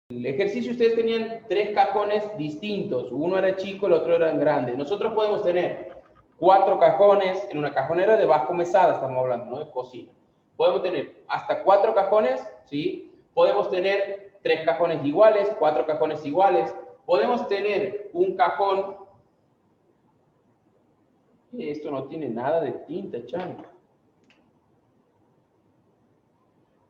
el ejercicio ustedes tenían 3 cajones distintos. Uno era chico, el otro era grande. Nosotros podemos tener 4 cajones en una cajonera de bajo mesada, estamos hablando, ¿no? De cocina. Podemos tener hasta 4 cajones, ¿sí? Podemos tener 3 cajones iguales, 4 cajones iguales. Podemos tener un cajón. Esto no tiene nada de tinta, chango.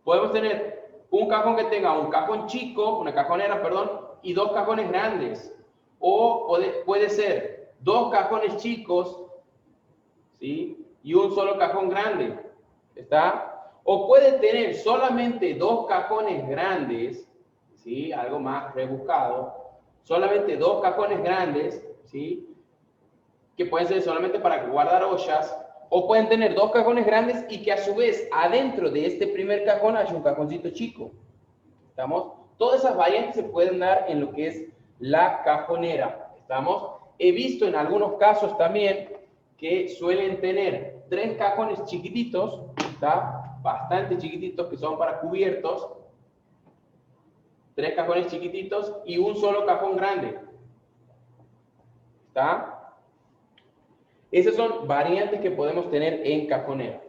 Podemos tener un cajón que tenga un cajón chico, una cajonera, perdón, y 2 cajones grandes. O puede ser 2 cajones chicos, ¿sí? Y un solo cajón grande. ¿Está? O puede tener solamente 2 cajones grandes, ¿sí? Algo más rebuscado. Solamente 2 cajones grandes, ¿sí? Que pueden ser solamente para guardar ollas, o pueden tener 2 cajones grandes y que a su vez adentro de este primer cajón haya un cajoncito chico. ¿Estamos? Todas esas variantes se pueden dar en lo que es la cajonera. ¿Estamos? He visto en algunos casos también que suelen tener 3 cajones chiquititos, ¿está? Bastante chiquititos, que son para cubiertos, 3 cajones chiquititos y un solo cajón grande. ¿Está? Esas son variantes que podemos tener en cajonera.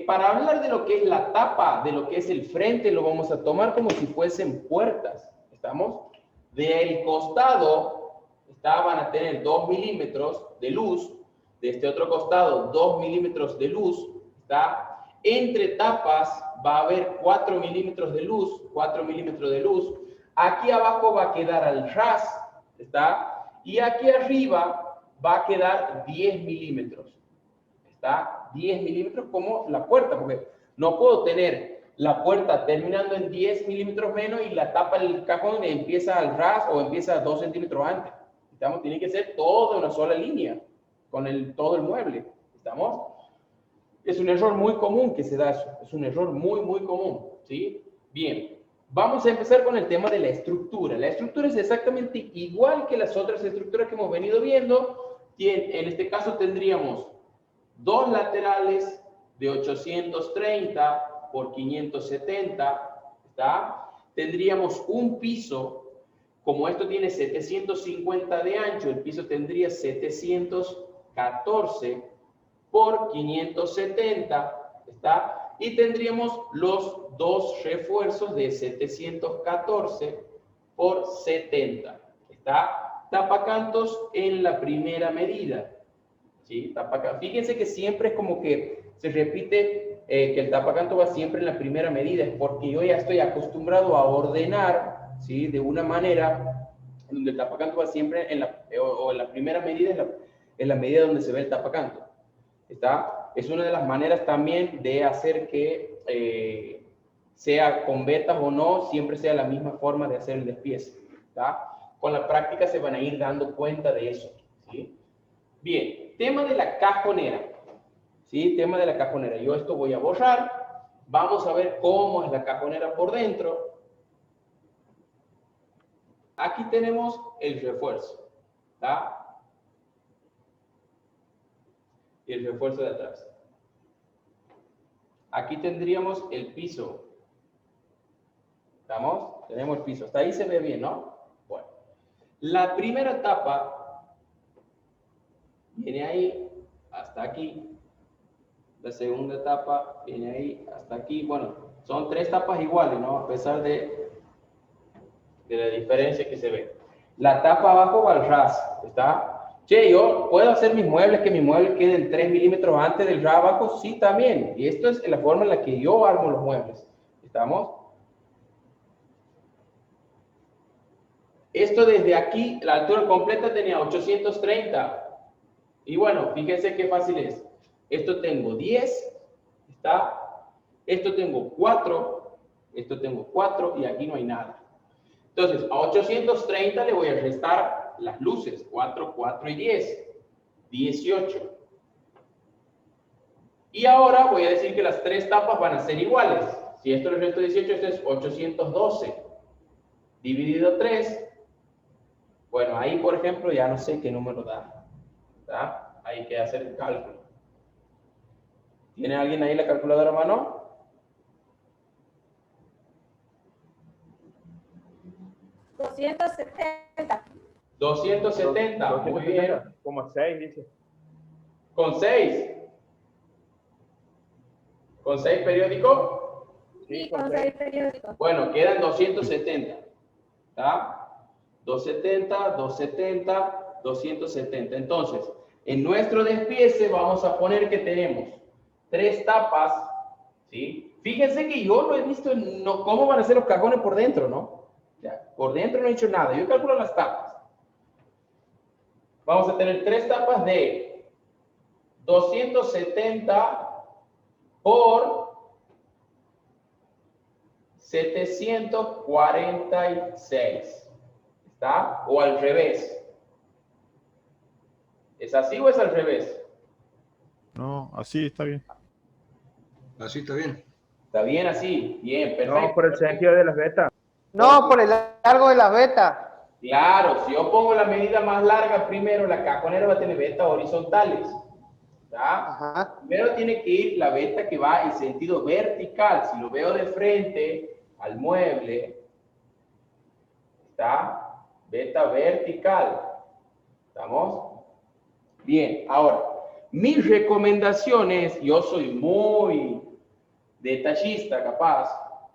Para hablar de lo que es la tapa, de lo que es el frente, lo vamos a tomar como si fuesen puertas. ¿Estamos? Del costado van a tener 2 milímetros de luz. De este otro costado, 2 milímetros de luz. ¿Está? Entre tapas va a haber 4 milímetros de luz. 4 milímetros de luz. Aquí abajo va a quedar al ras. ¿Está? Y aquí arriba va a quedar 10 milímetros. ¿Está? 10 milímetros como la puerta, porque no puedo tener la puerta terminando en 10 milímetros menos y la tapa del cajón empieza al ras o empieza 2 centímetros antes. ¿Estamos? Tiene que ser toda una sola línea con todo el mueble. ¿Estamos? Es un error muy común que se da eso. Es un error muy, muy común. ¿Sí? Bien. Vamos a empezar con el tema de la estructura. La estructura es exactamente igual que las otras estructuras que hemos venido viendo. En este caso tendríamos 2 laterales de 830 por 570, ¿está? Tendríamos un piso, como esto tiene 750 de ancho, el piso tendría 714 por 570, ¿está? Y tendríamos los 2 refuerzos de 714 por 70, ¿está? Tapacantos en la primera medida. ¿Sí? Fíjense que siempre es como que se repite que el tapacanto va siempre en la primera medida, es porque yo ya estoy acostumbrado a ordenar, ¿sí? De una manera donde el tapacanto va siempre en la primera medida, en la medida donde se ve el tapacanto. ¿Está? Es una de las maneras también de hacer que sea con vetas o no, siempre sea la misma forma de hacer el despiece. ¿Está? Con la práctica se van a ir dando cuenta de eso. ¿Sí? Bien, tema de la cajonera. ¿Sí? Tema de la cajonera. Yo esto voy a borrar. Vamos a ver cómo es la cajonera por dentro. Aquí tenemos el refuerzo. ¿Está? Y el refuerzo de atrás. Aquí tendríamos el piso. ¿Estamos? Tenemos el piso. Hasta ahí se ve bien, ¿no? Bueno. La primera tapa viene ahí hasta aquí. La segunda etapa viene ahí hasta aquí. Bueno, son 3 tapas iguales, ¿no? A pesar de la diferencia que se ve. La tapa abajo va al ras, ¿está? Che, yo puedo hacer mis muebles, que mis muebles queden 3 milímetros antes del ras abajo, sí, también. Y esto es la forma en la que yo armo los muebles. ¿Estamos? Esto desde aquí, la altura completa tenía 830. Y bueno, fíjense qué fácil es. Esto tengo 10, ¿está? Esto tengo 4, esto tengo 4 y aquí no hay nada. Entonces, a 830 le voy a restar las luces, 4, 4 y 10, 18. Y ahora voy a decir que las 3 tapas van a ser iguales. Si esto le resto 18, esto es 812 dividido 3. Bueno, ahí, por ejemplo, ya no sé qué número da. ¿Está? Hay que hacer el cálculo. ¿Tiene alguien ahí la calculadora a mano? 270. 270, muy bien. Como 6, dice. ¿Con 6? ¿Con 6 periódicos? Sí, con 6 periódicos. Bueno, quedan 270. ¿Está? 270, 270, 270. Entonces, en nuestro despiece vamos a poner que tenemos 3 tapas, ¿sí? Fíjense que yo no he visto cómo van a ser los cajones por dentro, ¿no? Ya, por dentro no he hecho nada. Yo calculo las tapas. Vamos a tener 3 tapas de 270 por 746. ¿Está? O al revés. ¿Es así o es al revés? No, así está bien. Así está bien. Está bien así. Bien, perfecto. No, por el sentido de las vetas. No, por el largo de la beta. Claro, si yo pongo la medida más larga primero, la cajonera va a tener vetas horizontales. ¿Está? Ajá. Primero tiene que ir la veta que va en sentido vertical. Si lo veo de frente al mueble, está veta vertical. ¿Estamos? Bien, ahora, mi recomendación es, yo soy muy detallista, capaz,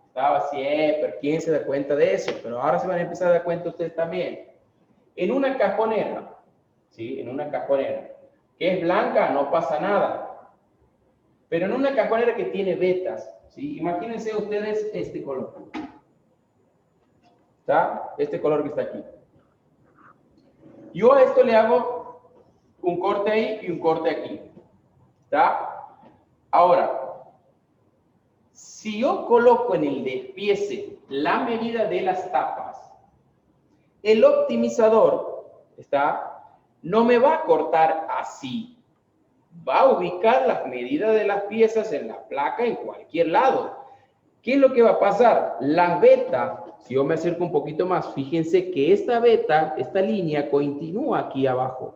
estaba siempre, ¿quién se da cuenta de eso? Pero ahora se van a empezar a dar cuenta ustedes también. En una cajonera, ¿sí? En una cajonera que es blanca, no pasa nada. Pero en una cajonera que tiene vetas, ¿sí? Imagínense ustedes este color. ¿Está? Este color que está aquí. Yo a esto le hago un corte ahí y un corte aquí. ¿Está? Ahora, si yo coloco en el despiece la medida de las tapas, el optimizador, ¿está? No me va a cortar así. Va a ubicar las medidas de las piezas en la placa en cualquier lado. ¿Qué es lo que va a pasar? La beta, si yo me acerco un poquito más, fíjense que esta beta, esta línea, continúa aquí abajo.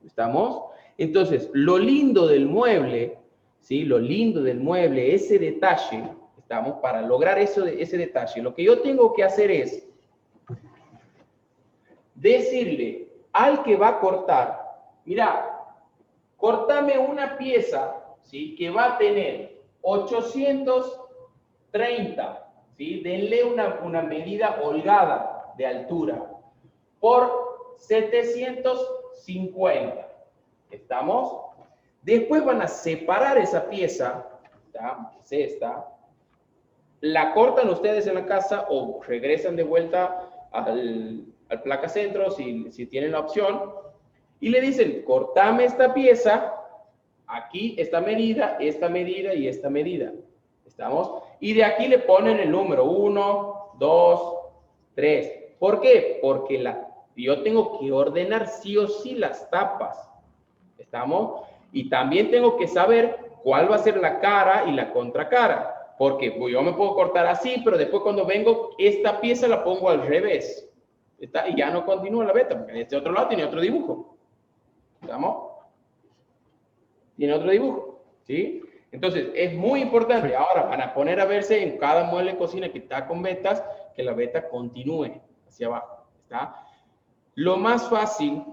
¿Estamos? Entonces, lo lindo del mueble, ¿sí? Lo lindo del mueble, ese detalle, ¿estamos? Para lograr ese detalle, lo que yo tengo que hacer es decirle al que va a cortar, mira, cortame una pieza, ¿sí? Que va a tener 830, ¿sí? Denle una medida holgada de altura por 750. ¿Estamos? Después van a separar esa pieza, ¿está? Es esta. La cortan ustedes en la casa o regresan de vuelta al placa centro si tienen la opción y le dicen, cortame esta pieza, aquí esta medida y esta medida. ¿Estamos? Y de aquí le ponen el número 1, 2, 3. ¿Por qué? Porque yo tengo que ordenar sí o sí las tapas. ¿Estamos? Y también tengo que saber cuál va a ser la cara y la contracara. Porque pues, yo me puedo cortar así, pero después cuando vengo, esta pieza la pongo al revés. Y ya no continúa la beta, porque este otro lado tiene otro dibujo. ¿Estamos? Tiene otro dibujo. ¿Sí? Entonces, es muy importante. Ahora, van a poner a verse en cada mueble de cocina que está con vetas, que la beta continúe hacia abajo. ¿Está? Lo más fácil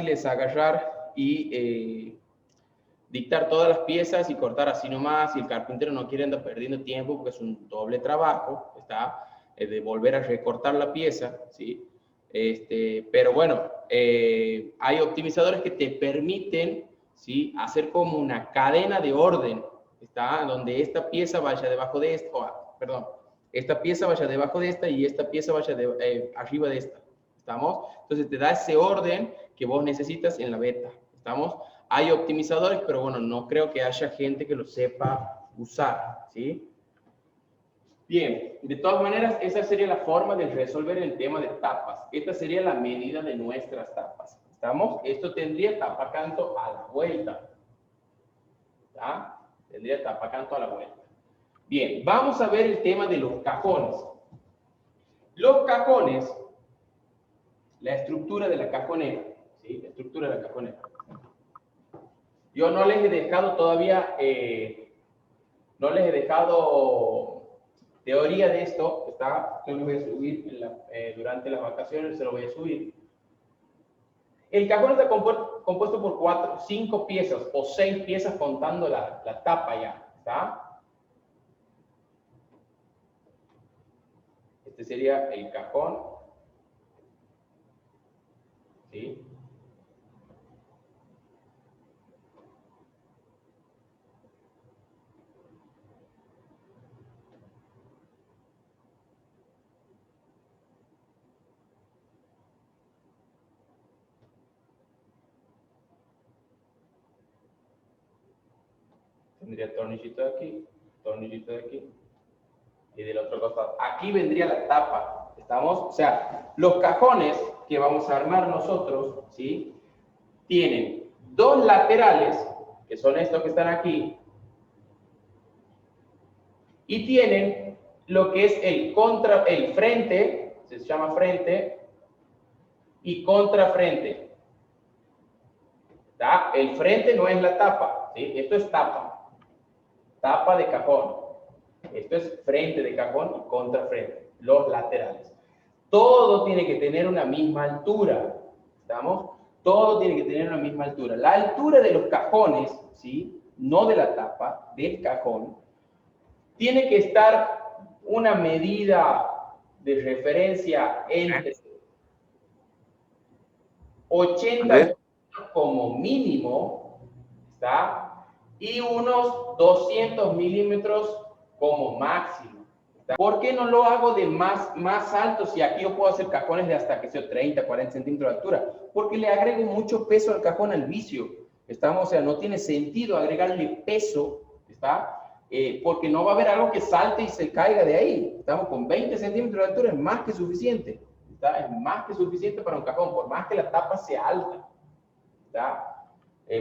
es agarrar y dictar todas las piezas y cortar así nomás. Si el carpintero no quiere andar perdiendo tiempo, porque es un doble trabajo, ¿está? De volver a recortar la pieza, ¿sí? Pero bueno, hay optimizadores que te permiten, ¿sí? Hacer como una cadena de orden, ¿está? Donde esta pieza vaya debajo de esta, esta pieza vaya debajo de esta y esta pieza vaya arriba de esta. ¿Estamos? Entonces te da ese orden que vos necesitas en la beta. ¿Estamos? Hay optimizadores, pero bueno, no creo que haya gente que lo sepa usar, ¿sí? Bien, de todas maneras, esa sería la forma de resolver el tema de tapas. Esta sería la medida de nuestras tapas. ¿Estamos? Esto tendría tapacanto a la vuelta. ¿Está? Tendría tapacanto a la vuelta. Bien, vamos a ver el tema de los cajones. Los cajones, la estructura de la cajonera, ¿sí? La estructura de la cajonera. Yo no les he dejado todavía, no les he dejado teoría de esto, está, yo lo voy a subir durante las vacaciones, se lo voy a subir. El cajón está compuesto por 5 piezas o 6 piezas contando la tapa ya, ¿está? Este sería el cajón, ¿sí? Tendría tornillito de aquí, tornillito de aquí y del otro costado. Aquí vendría la tapa, ¿estamos? O sea, los cajones que vamos a armar nosotros, ¿sí? Tienen 2 laterales, que son estos que están aquí, y tienen lo que es el frente, se llama frente, y contrafrente. ¿Está? El frente no es la tapa, ¿sí? Esto es tapa. Tapa de cajón. Esto es frente de cajón y contrafrente. Los laterales. Todo tiene que tener una misma altura. ¿Estamos? Todo tiene que tener una misma altura. La altura de los cajones, ¿sí? No de la tapa, del cajón, tiene que estar una medida de referencia entre 80 como mínimo, ¿está? Y unos 200 milímetros como máximo. ¿Está? ¿Por qué no lo hago de más alto si aquí yo puedo hacer cajones de hasta que sea 30, 40 centímetros de altura? Porque le agrego mucho peso al cajón al vicio. ¿Estamos? O sea, no tiene sentido agregarle peso, ¿está? Porque no va a haber algo que salte y se caiga de ahí. Estamos con 20 centímetros de altura, es más que suficiente. ¿Está? Es más que suficiente para un cajón, por más que la tapa sea alta. ¿Está?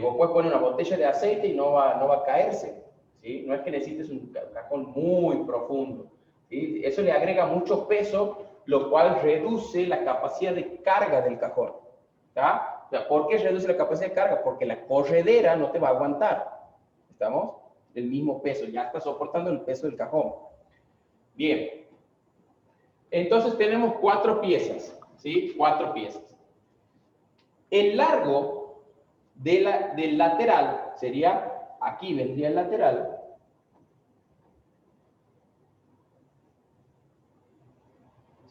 Vos puedes poner una botella de aceite y no va a caerse, ¿sí? No es que necesites un cajón muy profundo, ¿sí? Eso le agrega mucho peso, lo cual reduce la capacidad de carga del cajón, ¿está? O sea, ¿por qué reduce la capacidad de carga? Porque la corredera no te va a aguantar, ¿estamos? El mismo peso, ya está soportando el peso del cajón. Bien, entonces tenemos 4 piezas, ¿sí? 4 piezas. El largo del lateral sería, aquí vendría el lateral,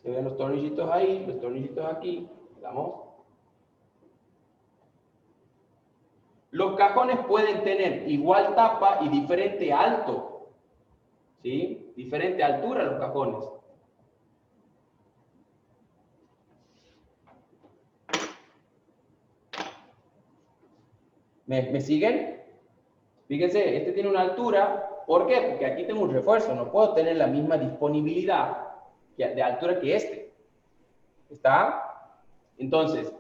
se ven los tornillitos ahí, los tornillitos aquí, ¿estamos? Los cajones pueden tener igual tapa y diferente alto, ¿sí? Diferente altura los cajones. ¿Me siguen? Fíjense, este tiene una altura. ¿Por qué? Porque aquí tengo un refuerzo. No puedo tener la misma disponibilidad de altura que este. ¿Está? Entonces,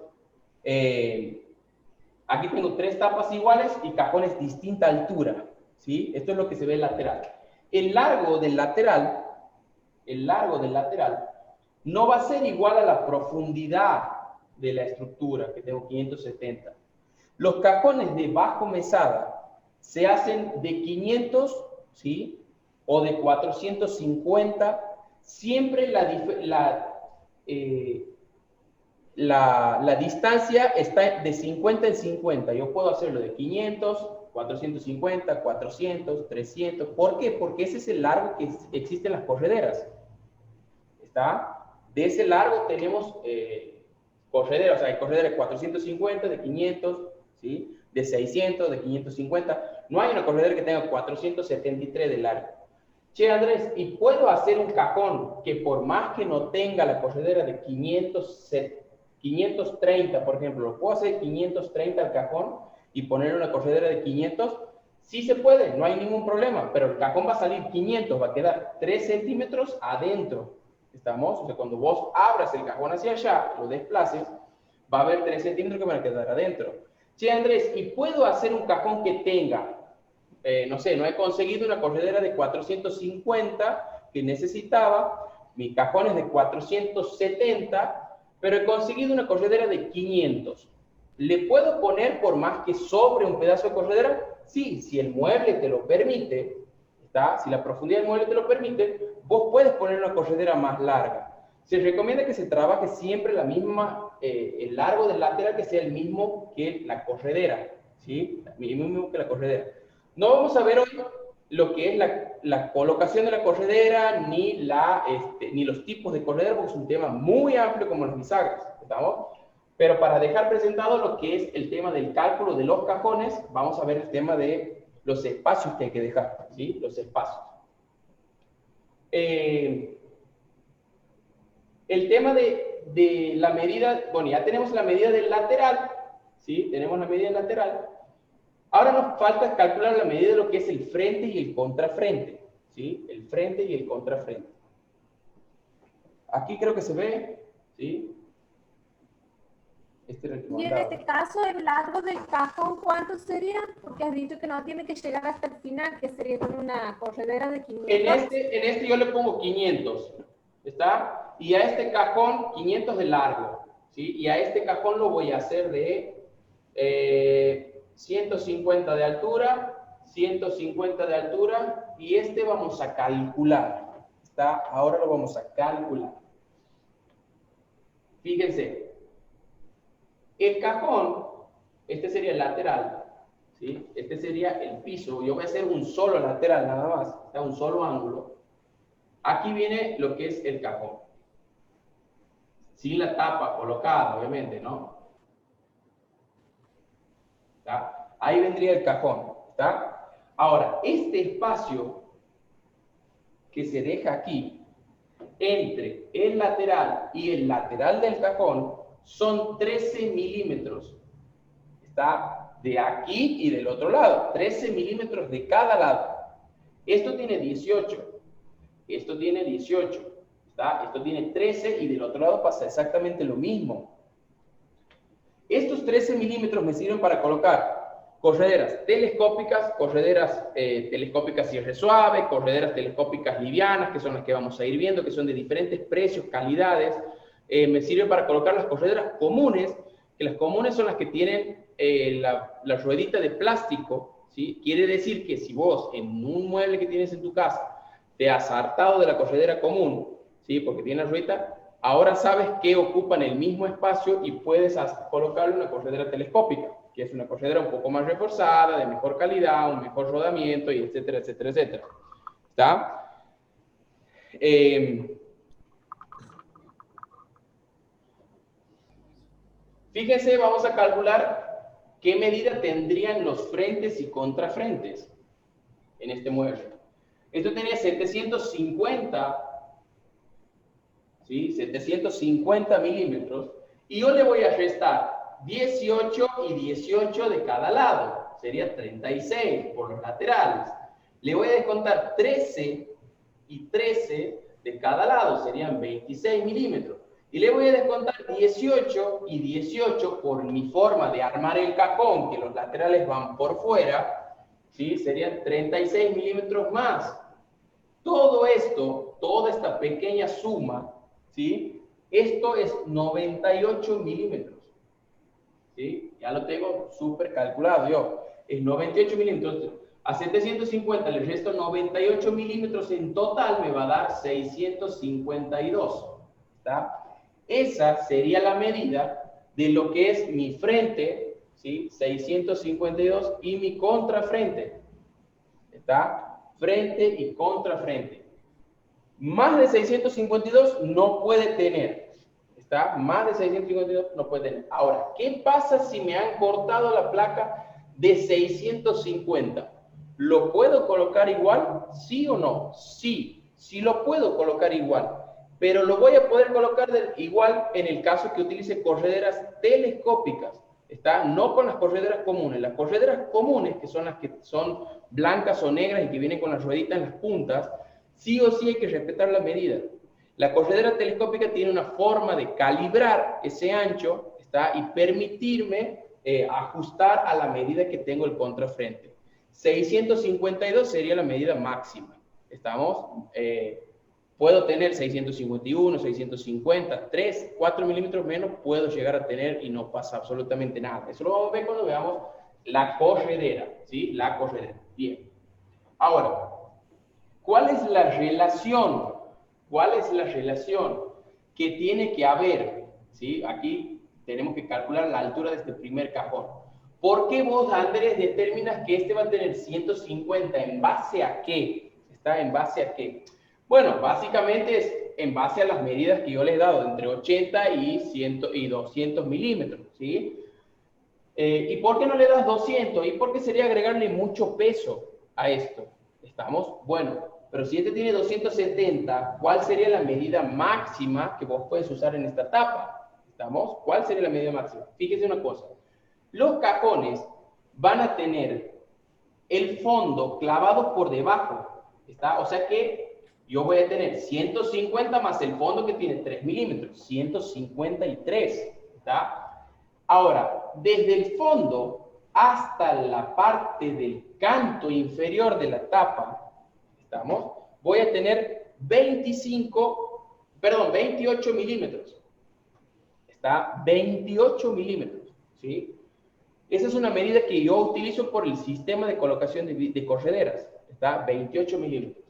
aquí tengo 3 tapas iguales y cajones distinta altura. ¿Sí? Esto es lo que se ve lateral. El largo del lateral no va a ser igual a la profundidad de la estructura, que tengo 570. Los cajones de bajo mesada se hacen de 500, ¿sí? O de 450. Siempre la distancia está de 50 en 50. Yo puedo hacerlo de 500, 450, 400, 300. ¿Por qué? Porque ese es el largo que existe en las correderas. ¿Está? De ese largo tenemos correderas. O sea, hay correderas de 450, de 500, ¿sí? De 600, de 550. No hay una corredera que tenga 473 de largo. Che, Andrés, ¿y puedo hacer un cajón que por más que no tenga la corredera de 530, por ejemplo, ¿lo puedo hacer 530 al cajón y poner una corredera de 500? Sí se puede, no hay ningún problema, pero el cajón va a salir 500, va a quedar 3 centímetros adentro. ¿Estamos? O sea, cuando vos abras el cajón hacia allá, lo desplaces, va a haber 3 centímetros que van a quedar adentro. Che, Andrés, ¿y puedo hacer un cajón que tenga, no sé, no he conseguido una corredera de 450 que necesitaba, mi cajón es de 470, pero he conseguido una corredera de 500. ¿Le puedo poner por más que sobre un pedazo de corredera? Sí, si el mueble te lo permite, ¿Está? Si la profundidad del mueble te lo permite, vos puedes poner una corredera más larga. Se recomienda que se trabaje siempre la misma, el largo del lateral que sea el mismo que la corredera, ¿sí? El mismo que la corredera. No vamos a ver hoy lo que es la colocación de la corredera, ni los tipos de corredera, porque es un tema muy amplio como las bisagras, ¿estamos? Pero para dejar presentado lo que es el tema del cálculo de los cajones, vamos a ver el tema de los espacios que hay que dejar, ¿sí? Los espacios. El tema de la medida, bueno, ya tenemos la medida del lateral, ¿sí? Tenemos la medida del lateral. Ahora nos falta calcular la medida de lo que es el frente y el contrafrente, ¿sí? El frente y el contrafrente. Aquí creo que se ve, ¿sí? Este era el que Y en mandaba. este caso, el largo del cajón, ¿cuánto sería? Porque has dicho que no tiene que llegar hasta el final, que sería con una corredera de 500. En este yo le pongo 500, ¿está? Y a este cajón 500 de largo, ¿sí? Y a este cajón lo voy a hacer de 150 de altura, 150 de altura, y este vamos a calcular, ¿está? Ahora lo vamos a calcular. Fíjense, el cajón, este sería el lateral, ¿sí? Este sería el piso. Yo voy a hacer un solo lateral nada más, ¿está? Un solo ángulo. Aquí viene lo que es el cajón. Sin la tapa colocada, obviamente, ¿no? ¿Está? Ahí vendría el cajón, ¿está? Ahora, este espacio que se deja aquí, entre el lateral y el lateral del cajón, son 13 milímetros. Está de aquí y del otro lado. 13 milímetros de cada lado. Esto tiene 18. Esto tiene 18. ¿Está? Esto tiene 13 y del otro lado pasa exactamente lo mismo. Estos 13 milímetros me sirven para colocar correderas telescópicas, correderas telescópicas cierre suave, correderas telescópicas livianas, que son las que vamos a ir viendo, que son de diferentes precios, calidades. Me sirve para colocar las correderas comunes, que las comunes son las que tienen la ruedita de plástico, ¿sí? Quiere decir que si vos en un mueble que tienes en tu casa te has hartado de la corredera común, ¿sí? Porque tiene la ruedita, ahora sabes que ocupan el mismo espacio y puedes colocarle una corredera telescópica, que es una corredera un poco más reforzada, de mejor calidad, un mejor rodamiento, y etcétera, etcétera, etcétera. ¿Está? Fíjense, vamos a calcular qué medida tendrían los frentes y contrafrentes en este mueble. Esto tenía 750, ¿sí? 750 milímetros, y yo le voy a restar 18 y 18 de cada lado, sería 36 por los laterales. Le voy a descontar 13 y 13 de cada lado, serían 26 milímetros. Y le voy a descontar 18 y 18 por mi forma de armar el cajón, que los laterales van por fuera, ¿sí? Serían 36 milímetros más. Todo esto, toda esta pequeña suma, ¿sí? Esto es 98 milímetros, ¿sí? Ya lo tengo súper calculado yo. Es 98 milímetros. A 750 le resto 98 milímetros, en total me va a dar 652. ¿Está? Esa sería la medida de lo que es mi frente, ¿sí? 652, y mi contrafrente. ¿Está? Frente y contrafrente. Más de 652 no puede tener. ¿Está? Más de 652 no puede tener. Ahora, ¿qué pasa si me han cortado la placa de 650? ¿Lo puedo colocar igual? ¿Sí o no? Sí, sí lo puedo colocar igual. Pero lo voy a poder colocar igual en el caso que utilice correderas telescópicas. ¿Está? No con las correderas comunes. Las correderas comunes, que son las que son blancas o negras y que vienen con las rueditas en las puntas, sí o sí hay que respetar la medida. La corredera telescópica tiene una forma de calibrar ese ancho, ¿está? Y permitirme ajustar a la medida que tengo el contrafrente. 652 sería la medida máxima. ¿Estamos? Puedo tener 651, 650, 3, 4 milímetros menos puedo llegar a tener y no pasa absolutamente nada. Eso lo vamos a ver cuando veamos la corredera, ¿sí? La corredera. Bien. Ahora, ¿Cuál es la relación? ¿Cuál es la relación que tiene que haber? ¿Sí? Aquí tenemos que calcular la altura de este primer cajón. ¿Por qué vos, Andrés, determinas que este va a tener 150? ¿En base a qué? ¿Está en base a qué? Bueno, básicamente es en base a las medidas que yo les he dado, entre 80 y 200 milímetros, ¿sí? ¿Y por qué no le das 200? ¿Y por qué sería agregarle mucho peso a esto? ¿Estamos? Bueno, pero si este tiene 270, ¿cuál sería la medida máxima que vos puedes usar en esta tapa? ¿Estamos? ¿Cuál sería la medida máxima? Fíjense una cosa. Los cajones van a tener el fondo clavado por debajo, ¿está? O sea que yo voy a tener 150 más el fondo que tiene 3 milímetros, 153, ¿está? Ahora, desde el fondo hasta la parte del canto inferior de la tapa, ¿estamos? Voy a tener 28 milímetros. Está 28 milímetros, ¿sí? Esa es una medida que yo utilizo por el sistema de colocación de correderas. Está 28 milímetros.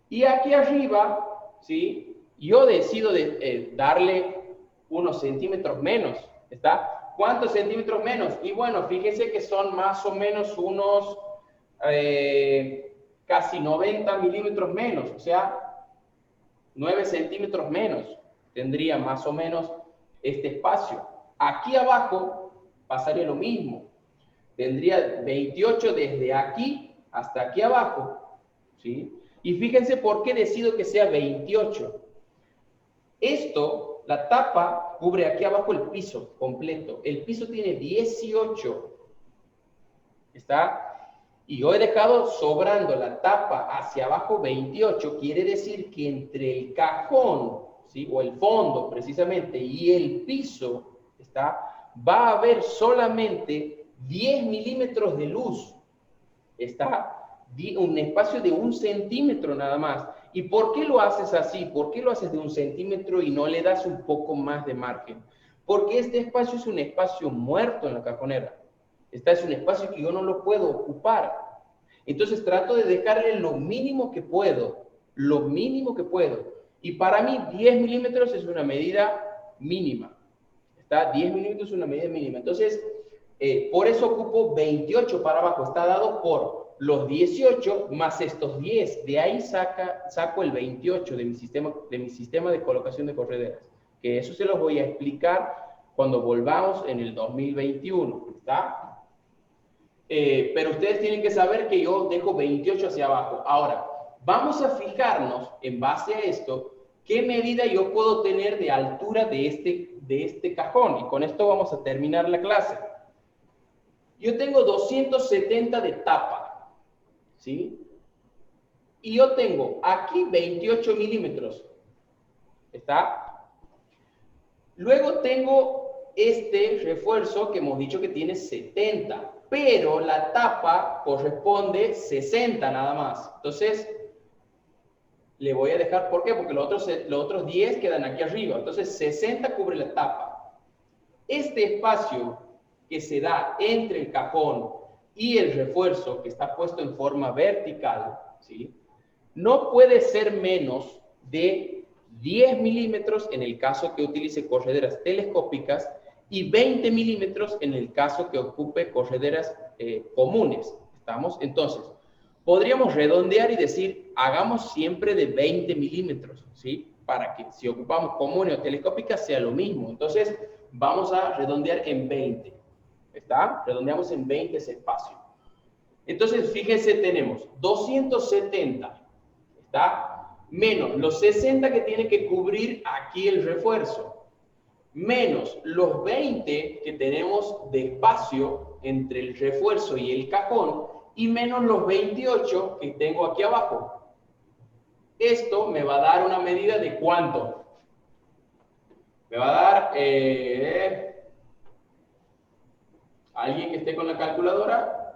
Y aquí arriba, ¿sí? Yo decido darle unos centímetros menos. ¿Está? ¿Cuántos centímetros menos? Y bueno, fíjense que son más o menos unos casi 90 milímetros menos. O sea, 9 centímetros menos tendría más o menos este espacio. Aquí abajo pasaría lo mismo. Tendría 28 desde aquí hasta aquí abajo, ¿sí? Y fíjense por qué decido que sea 28. Esto, la tapa, cubre aquí abajo el piso completo. El piso tiene 18. ¿Está? Y yo he dejado sobrando la tapa hacia abajo 28. Quiere decir que entre el cajón, ¿sí? O el fondo, precisamente, y el piso, ¿está? Va a haber solamente 10 milímetros de luz. Está un espacio de 1 centímetro nada más. ¿Y por qué lo haces así? ¿Por qué lo haces de 1 centímetro y no le das un poco más de margen? Porque este espacio es un espacio muerto en la cajonera. Este es un espacio que yo no lo puedo ocupar. Entonces trato de dejarle lo mínimo que puedo. Lo mínimo que puedo. Y para mí 10 milímetros es una medida mínima. Está 10 milímetros es una medida mínima. Entonces, por eso ocupo 28 para abajo. Está dado por los 18 más estos 10. De ahí saco el 28 de mi sistema de colocación de correderas. Que eso se los voy a explicar cuando volvamos en el 2021. ¿Está? Pero ustedes tienen que saber que yo dejo 28 hacia abajo. Ahora, vamos a fijarnos en base a esto. ¿Qué medida yo puedo tener de altura de este cajón? Y con esto vamos a terminar la clase. Yo tengo 270 de tapa, ¿sí? Y yo tengo aquí 28 milímetros, ¿está? Luego tengo este refuerzo que hemos dicho que tiene 70, pero la tapa corresponde 60 nada más. Entonces, le voy a dejar, ¿por qué? Porque los otros 10 quedan aquí arriba. Entonces, 60 cubre la tapa. Este espacio que se da entre el cajón y el refuerzo, que está puesto en forma vertical, ¿sí? No puede ser menos de 10 milímetros en el caso que utilice correderas telescópicas y 20 milímetros en el caso que ocupe correderas comunes. ¿Estamos? Entonces, podríamos redondear y decir, hagamos siempre de 20 milímetros, ¿sí? Para que si ocupamos común o telescópica sea lo mismo. Entonces, vamos a redondear en 20. ¿Está? Redondeamos en 20 ese espacio. Entonces, fíjense, tenemos 270, ¿está? Menos los 60 que tiene que cubrir aquí el refuerzo, menos los 20 que tenemos de espacio entre el refuerzo y el cajón, y menos los 28 que tengo aquí abajo. Esto me va a dar una medida de ¿cuánto? Me va a dar... ¿alguien que esté con la calculadora?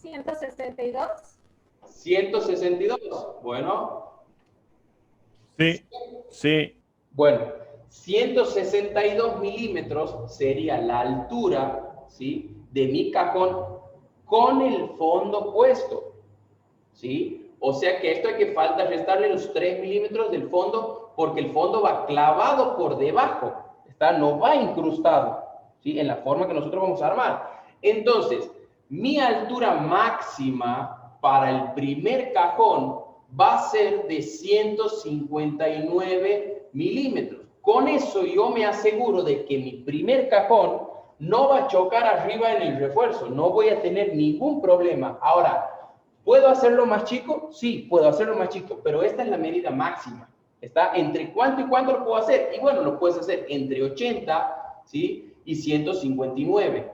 ¿162? 162. Bueno. Sí, sí. Bueno, 162 milímetros sería la altura, ¿sí?, de mi cajón con el fondo puesto, ¿sí? O sea que esto hay que restarle los 3 milímetros del fondo porque el fondo va clavado por debajo, ¿está? No va incrustado, ¿sí?, en la forma que nosotros vamos a armar. Entonces, mi altura máxima para el primer cajón va a ser de 159 milímetros. Con eso yo me aseguro de que mi primer cajón no va a chocar arriba en el refuerzo, no voy a tener ningún problema. Ahora, ¿puedo hacerlo más chico? Sí, puedo hacerlo más chico, pero esta es la medida máxima. ¿Está? ¿Entre cuánto y cuánto lo puedo hacer? Y bueno, lo puedes hacer entre 80, ¿sí?, y 159.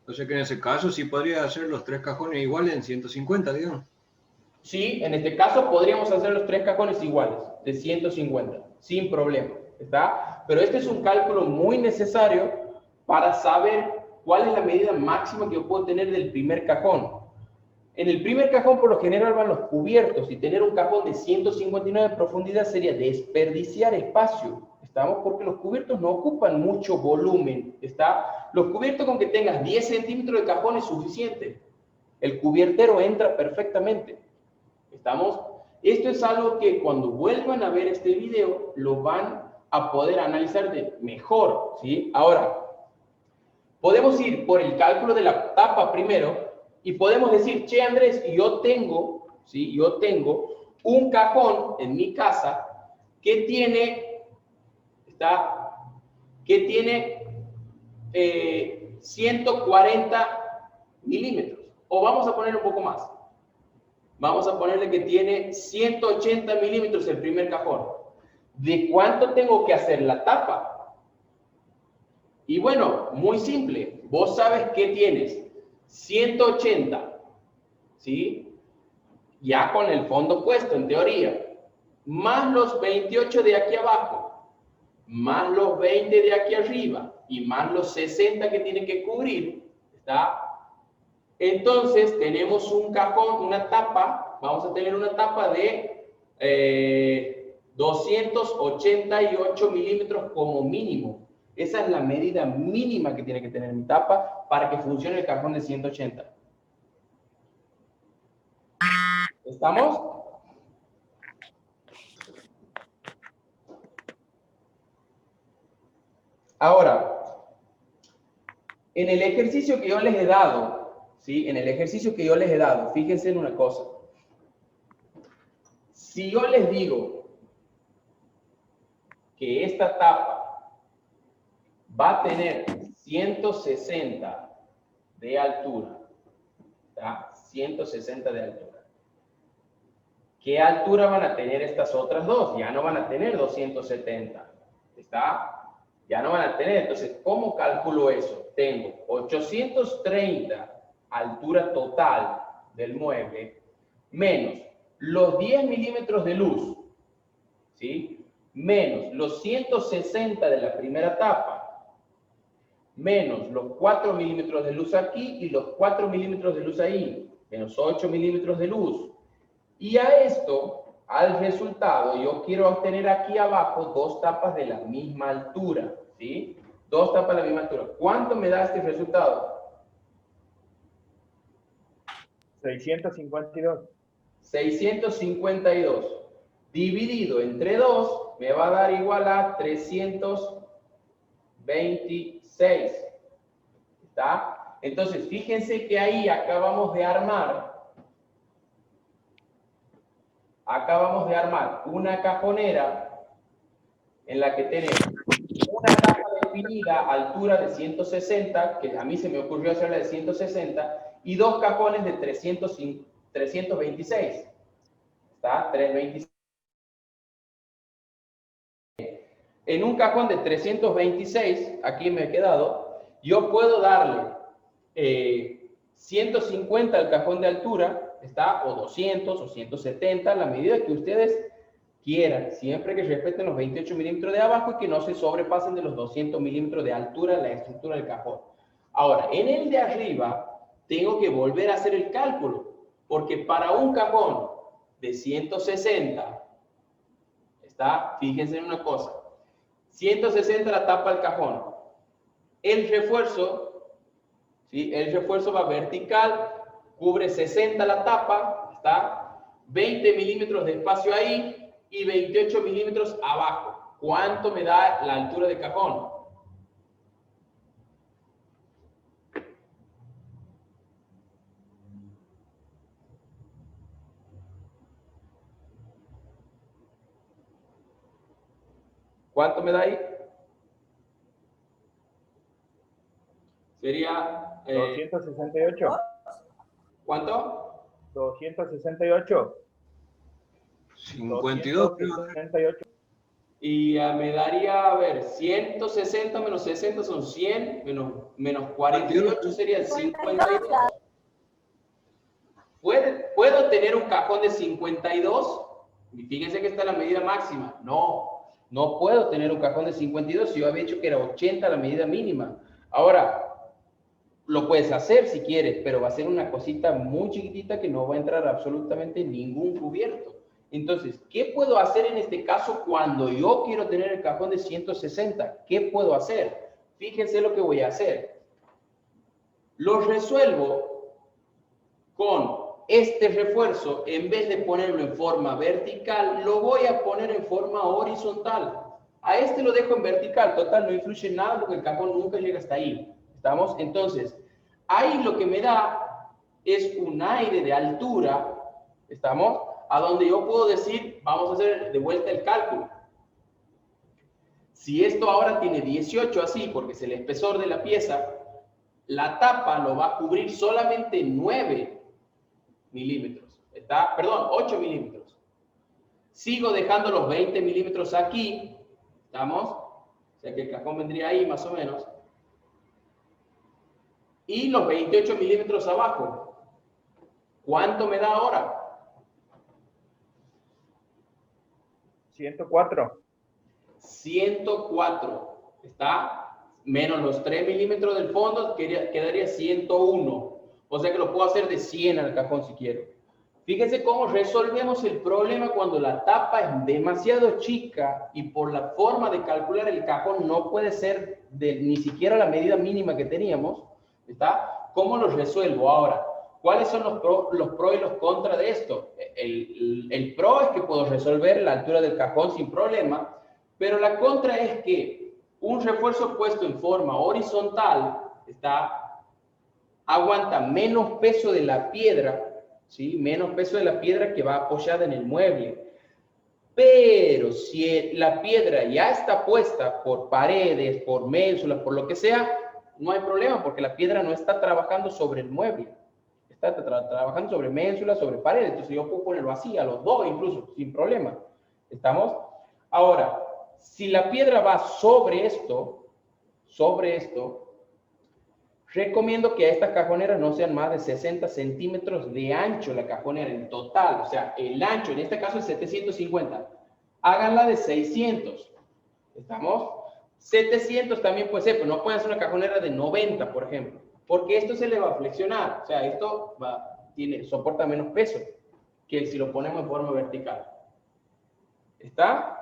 O sea que en ese caso sí podría hacer los 3 cajones iguales en 150, digamos. Sí, en este caso podríamos hacer los 3 cajones iguales, de 150, sin problema, ¿está? Pero este es un cálculo muy necesario para saber cuál es la medida máxima que yo puedo tener del primer cajón. En el primer cajón, por lo general, van los cubiertos, y tener un cajón de 159 de profundidad sería desperdiciar espacio, ¿estamos? Porque los cubiertos no ocupan mucho volumen, ¿está? Los cubiertos, con que tengas 10 centímetros de cajón es suficiente. El cubiertero entra perfectamente. ¿Estamos? Esto es algo que cuando vuelvan a ver este video lo van a poder analizar de mejor, ¿sí? Ahora, podemos ir por el cálculo de la tapa primero y podemos decir, che, Andrés, yo tengo, ¿sí?, yo tengo un cajón en mi casa que tiene, ¿está?, que tiene 140 milímetros. O vamos a poner un poco más. Vamos a ponerle que tiene 180 milímetros el primer cajón. ¿De cuánto tengo que hacer la tapa? Y bueno, muy simple. Vos sabes que tienes 180, ¿sí?, ya con el fondo puesto, en teoría, más los 28 de aquí abajo, más los 20 de aquí arriba, y más los 60 que tiene que cubrir, ¿está? Entonces, tenemos un cajón, una tapa, vamos a tener una tapa de 288 milímetros como mínimo. Esa es la medida mínima que tiene que tener mi tapa para que funcione el cajón de 180. ¿Estamos? Ahora, en el ejercicio que yo les he dado, ¿sí?, en el ejercicio que yo les he dado, fíjense en una cosa. Si yo les digo que esta tapa va a tener 160 de altura, ¿está? 160 de altura. ¿Qué altura van a tener estas otras dos? Ya no van a tener 270, ¿está? Ya no van a tener. Entonces, ¿cómo calculo eso? Tengo 830 altura total del mueble, menos los 10 milímetros de luz, ¿sí?, menos los 160 de la primera tapa, menos los 4 milímetros de luz aquí y los 4 milímetros de luz ahí, menos 8 milímetros de luz. Y a esto, al resultado, yo quiero obtener aquí abajo 2 tapas de la misma altura, ¿sí? 2 tapas de la misma altura. ¿Cuánto me da este resultado? 652. 652. Dividido entre 2, me va a dar igual a 326. ¿Está? Entonces, fíjense que ahí acabamos de armar una cajonera en la que tenemos una tapa definida, altura de 160, que a mí se me ocurrió hacerla de 160, y 2 cajones de 326. ¿Está? 326. En un cajón de 326, aquí me he quedado, yo puedo darle 150 al cajón de altura, ¿está? O 200 o 170, la medida que ustedes quieran, siempre que respeten los 28 milímetros de abajo y que no se sobrepasen de los 200 milímetros de altura en la estructura del cajón. Ahora, en el de arriba, tengo que volver a hacer el cálculo, porque para un cajón de 160, ¿Está? Fíjense en una cosa. 160 la tapa el cajón. El refuerzo, ¿sí? El refuerzo va vertical, cubre 60 la tapa, ¿está? 20 milímetros de espacio ahí y 28 milímetros abajo. ¿Cuánto me da la altura de cajón? ¿Cuánto me da ahí? Sería... 268. ¿Cuánto? 268. 52, creo. 268. Y me daría, a ver, 160 menos 60 son 100, menos 48 serían 52. ¿Puedo tener un cajón de 52? Y fíjense que esta es la medida máxima. No puedo tener un cajón de 52 si yo había dicho que era 80 la medida mínima. Ahora, lo puedes hacer si quieres, pero va a ser una cosita muy chiquitita que no va a entrar absolutamente ningún cubierto. Entonces, ¿qué puedo hacer en este caso cuando yo quiero tener el cajón de 160? ¿Qué puedo hacer? Fíjense lo que voy a hacer. Lo resuelvo con este refuerzo, en vez de ponerlo en forma vertical, lo voy a poner en forma horizontal. A este lo dejo en vertical, total, no influye en nada porque el cajón nunca llega hasta ahí. ¿Estamos? Entonces, ahí lo que me da es un aire de altura, ¿estamos? A donde yo puedo decir, vamos a hacer de vuelta el cálculo. Si esto ahora tiene 18 así, porque es el espesor de la pieza, la tapa lo va a cubrir solamente 9 milímetros. ¿Está? Perdón, 8 milímetros. Sigo dejando los 20 milímetros aquí, ¿estamos? O sea que el cajón vendría ahí más o menos. Y los 28 milímetros abajo. ¿Cuánto me da ahora? 104. 104. ¿Está? Menos los 3 milímetros del fondo, quedaría 101. O sea que lo puedo hacer de 100 al cajón si quiero. Fíjense cómo resolvemos el problema cuando la tapa es demasiado chica y por la forma de calcular el cajón no puede ser ni siquiera la medida mínima que teníamos. ¿Está? ¿Cómo lo resuelvo ahora? ¿Cuáles son los pros y los contras de esto? El pro es que puedo resolver la altura del cajón sin problema, pero la contra es que un refuerzo puesto en forma horizontal aguanta menos peso de la piedra, ¿sí? Menos peso de la piedra que va apoyada en el mueble. Pero si la piedra ya está puesta por paredes, por ménsulas, por lo que sea, no hay problema porque la piedra no está trabajando sobre el mueble. Está trabajando sobre ménsulas, sobre paredes. Entonces yo puedo ponerlo así, a los dos incluso, sin problema. ¿Estamos? Ahora, si la piedra va sobre esto, recomiendo que a estas cajoneras no sean más de 60 centímetros de ancho la cajonera en total. O sea, el ancho, en este caso es 750. Háganla de 600. ¿Estamos? 700 también puede ser, pero no pueden hacer una cajonera de 90, por ejemplo. Porque esto se le va a flexionar. O sea, esto soporta menos peso que si lo ponemos en forma vertical. ¿Está?